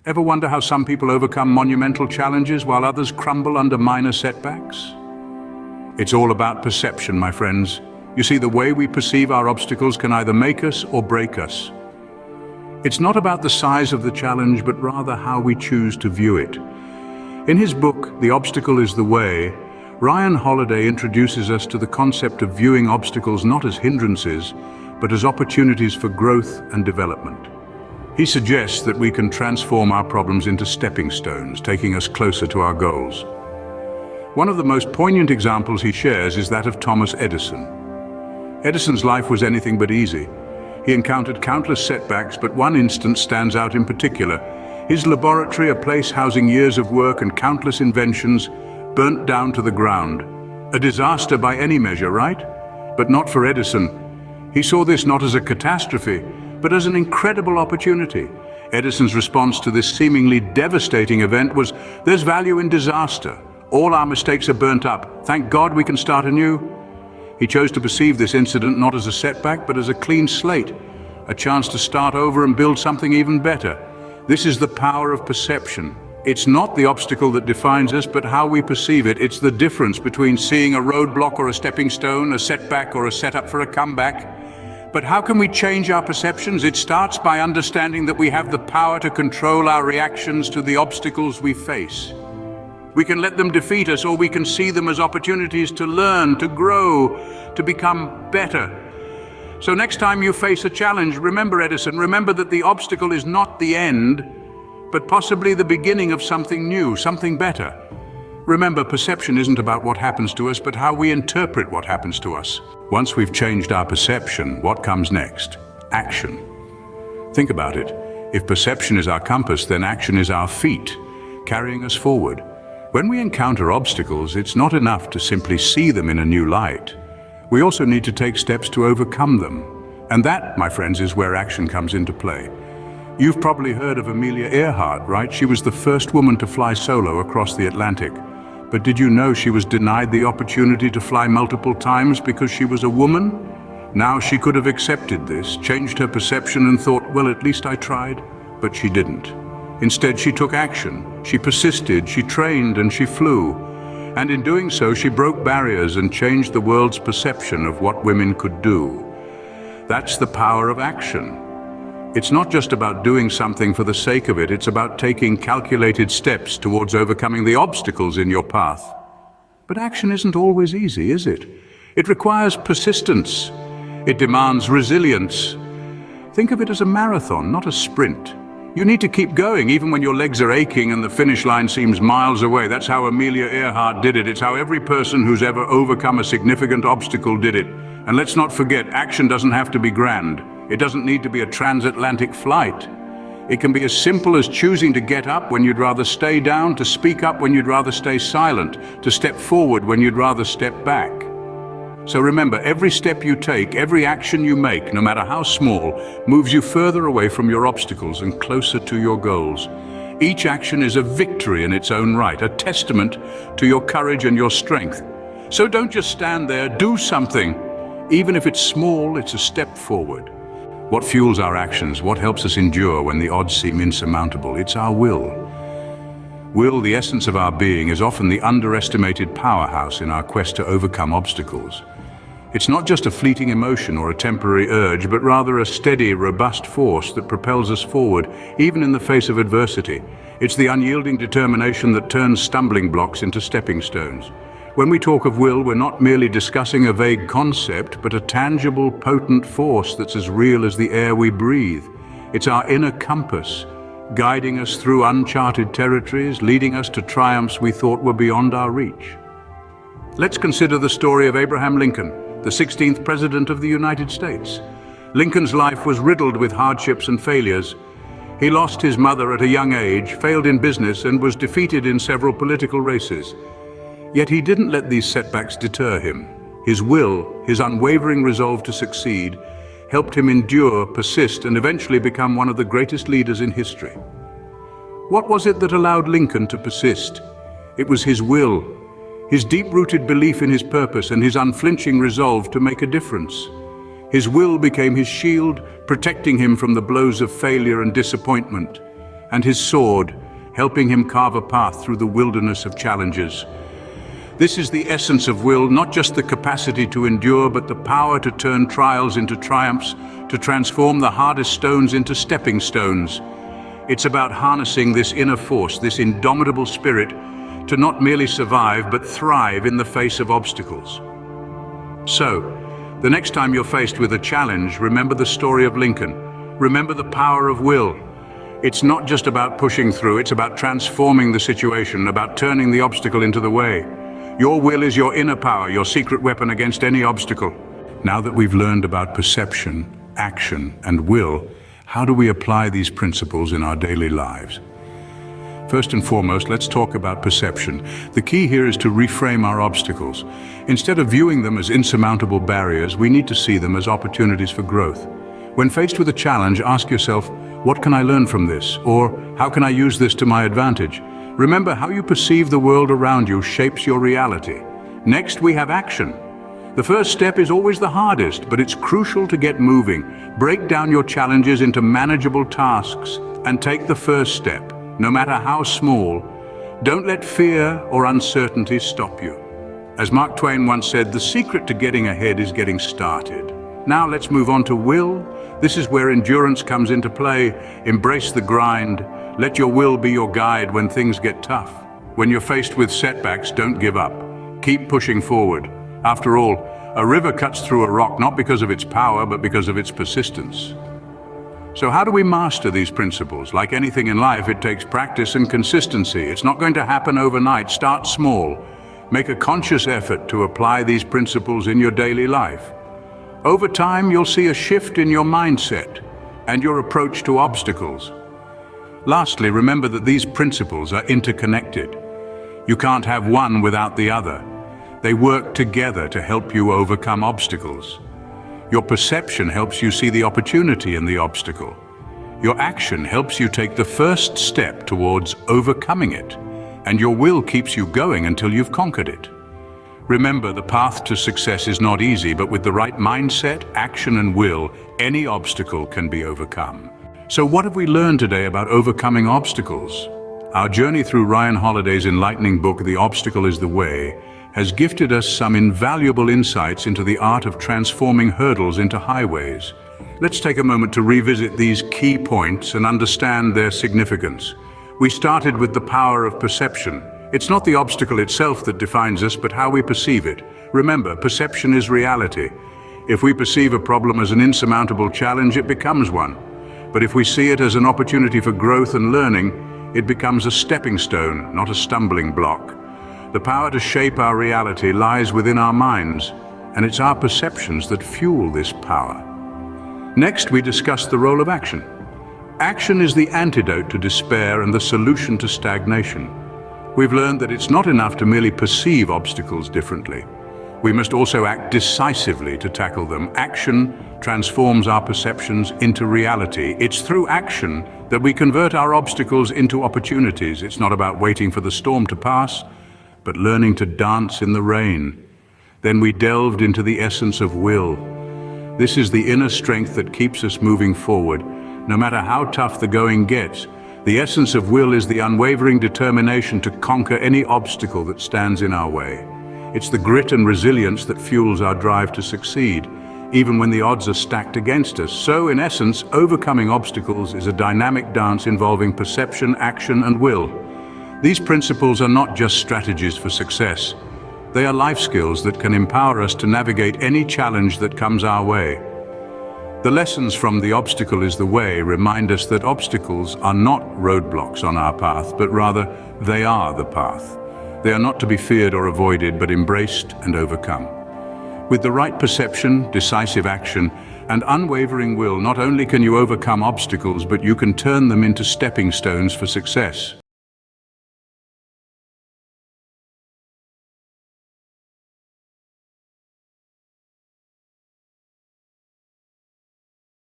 Ever wonder how some people overcome monumental challenges while others crumble under minor setbacks? It's all about perception, my friends. You see, the way we perceive our obstacles can either make us or break us. It's not about the size of the challenge, but rather how we choose to view it. In his book, The Obstacle is the Way, Ryan Holiday introduces us to the concept of viewing obstacles not as hindrances, but as opportunities for growth and development. He suggests that we can transform our problems into stepping stones, taking us closer to our goals. One of the most poignant examples he shares is that of Thomas Edison. Edison's life was anything but easy. He encountered countless setbacks, but one instance stands out in particular. His laboratory, a place housing years of work and countless inventions, burnt down to the ground. A disaster by any measure, right? But not for Edison. He saw this not as a catastrophe, but as an incredible opportunity. Edison's response to this seemingly devastating event was, "There's value in disaster. All our mistakes are burnt up. Thank God we can start anew." He chose to perceive this incident not as a setback, but as a clean slate, a chance to start over and build something even better. This is the power of perception. It's not the obstacle that defines us, but how we perceive it. It's the difference between seeing a roadblock or a stepping stone, a setback or a setup for a comeback. But how can we change our perceptions? It starts by understanding that we have the power to control our reactions to the obstacles we face. We can let them defeat us, or we can see them as opportunities to learn, to grow, to become better. So next time you face a challenge, remember Edison, remember that the obstacle is not the end, but possibly the beginning of something new, something better. Remember, perception isn't about what happens to us, but how we interpret what happens to us. Once we've changed our perception, what comes next? Action. Think about it. If perception is our compass, then action is our feet, carrying us forward. When we encounter obstacles, it's not enough to simply see them in a new light. We also need to take steps to overcome them. And that, my friends, is where action comes into play. You've probably heard of Amelia Earhart, right? She was the first woman to fly solo across the Atlantic. But did you know she was denied the opportunity to fly multiple times because she was a woman? Now she could have accepted this, changed her perception and thought, well, at least I tried. But she didn't. Instead, she took action. She persisted, she trained, and she flew. And in doing so, she broke barriers and changed the world's perception of what women could do. That's the power of action. It's not just about doing something for the sake of it, it's about taking calculated steps towards overcoming the obstacles in your path. But action isn't always easy, is it? It requires persistence. It demands resilience. Think of it as a marathon, not a sprint. You need to keep going even when your legs are aching and the finish line seems miles away. That's how Amelia Earhart did it. It's how every person who's ever overcome a significant obstacle did it. And let's not forget, action doesn't have to be grand. It doesn't need to be a transatlantic flight. It can be as simple as choosing to get up when you'd rather stay down, to speak up when you'd rather stay silent, to step forward when you'd rather step back. So remember, every step you take, every action you make, no matter how small, moves you further away from your obstacles and closer to your goals. Each action is a victory in its own right, a testament to your courage and your strength. So don't just stand there, do something. Even if it's small, it's a step forward. What fuels our actions? What helps us endure when the odds seem insurmountable? It's our will. Will, the essence of our being, is often the underestimated powerhouse in our quest to overcome obstacles. It's not just a fleeting emotion or a temporary urge, but rather a steady, robust force that propels us forward, even in the face of adversity. It's the unyielding determination that turns stumbling blocks into stepping stones. When we talk of will, we're not merely discussing a vague concept, but a tangible, potent force that's as real as the air we breathe. It's our inner compass, guiding us through uncharted territories, leading us to triumphs we thought were beyond our reach. Let's consider the story of Abraham Lincoln, the 16th President of the United States. Lincoln's life was riddled with hardships and failures. He lost his mother at a young age, failed in business, and was defeated in several political races. Yet he didn't let these setbacks deter him. His will, his unwavering resolve to succeed, helped him endure, persist, and eventually become one of the greatest leaders in history. What was it that allowed Lincoln to persist? It was his will, his deep-rooted belief in his purpose and his unflinching resolve to make a difference. His will became his shield, protecting him from the blows of failure and disappointment. and his sword, helping him carve a path through the wilderness of challenges. This is the essence of will, not just the capacity to endure, but the power to turn trials into triumphs, to transform the hardest stones into stepping stones. It's about harnessing this inner force, this indomitable spirit, to not merely survive, but thrive in the face of obstacles. So, the next time you're faced with a challenge, remember the story of Lincoln. Remember the power of will. It's not just about pushing through, it's about transforming the situation, about turning the obstacle into the way. Your will is your inner power, your secret weapon against any obstacle. Now that we've learned about perception, action, and will, how do we apply these principles in our daily lives? First and foremost, let's talk about perception. The key here is to reframe our obstacles. Instead of viewing them as insurmountable barriers, we need to see them as opportunities for growth. When faced with a challenge, ask yourself, what can I learn from this? Or how can I use this to my advantage? Remember, how you perceive the world around you shapes your reality. Next, we have action. The first step is always the hardest, but it's crucial to get moving. Break down your challenges into manageable tasks and take the first step, no matter how small. Don't let fear or uncertainty stop you. As Mark Twain once said, the secret to getting ahead is getting started. Now let's move on to will. This is where endurance comes into play. Embrace the grind. Let your will be your guide when things get tough. When you're faced with setbacks, don't give up. Keep pushing forward. After all, a river cuts through a rock not because of its power, but because of its persistence. So how do we master these principles? Like anything in life, it takes practice and consistency. It's not going to happen overnight. Start small. Make a conscious effort to apply these principles in your daily life. Over time, you'll see a shift in your mindset and your approach to obstacles. Lastly, remember that these principles are interconnected. You can't have one without the other. They work together to help you overcome obstacles. Your perception helps you see the opportunity in the obstacle. Your action helps you take the first step towards overcoming it, and your will keeps you going until you've conquered it. Remember, the path to success is not easy, but with the right mindset, action, and will, any obstacle can be overcome. So what have we learned today about overcoming obstacles? Our journey through Ryan Holiday's enlightening book, The Obstacle is the Way, has gifted us some invaluable insights into the art of transforming hurdles into highways. Let's take a moment to revisit these key points and understand their significance. We started with the power of perception. It's not the obstacle itself that defines us, but how we perceive it. Remember, perception is reality. If we perceive a problem as an insurmountable challenge, it becomes one. But if we see it as an opportunity for growth and learning, it becomes a stepping stone, not a stumbling block. The power to shape our reality lies within our minds, and it's our perceptions that fuel this power. Next, we discuss the role of action. Action is the antidote to despair and the solution to stagnation. We've learned that it's not enough to merely perceive obstacles differently. We must also act decisively to tackle them. Action transforms our perceptions into reality. It's through action that we convert our obstacles into opportunities. It's not about waiting for the storm to pass, but learning to dance in the rain. Then we delved into the essence of will. This is the inner strength that keeps us moving forward, no matter how tough the going gets. The essence of will is the unwavering determination to conquer any obstacle that stands in our way. It's the grit and resilience that fuels our drive to succeed, even when the odds are stacked against us. So, in essence, overcoming obstacles is a dynamic dance involving perception, action, and will. These principles are not just strategies for success. They are life skills that can empower us to navigate any challenge that comes our way. The lessons from The Obstacle is the Way remind us that obstacles are not roadblocks on our path, but rather they are the path. They are not to be feared or avoided, but embraced and overcome. With the right perception, decisive action, and unwavering will, not only can you overcome obstacles, but you can turn them into stepping stones for success.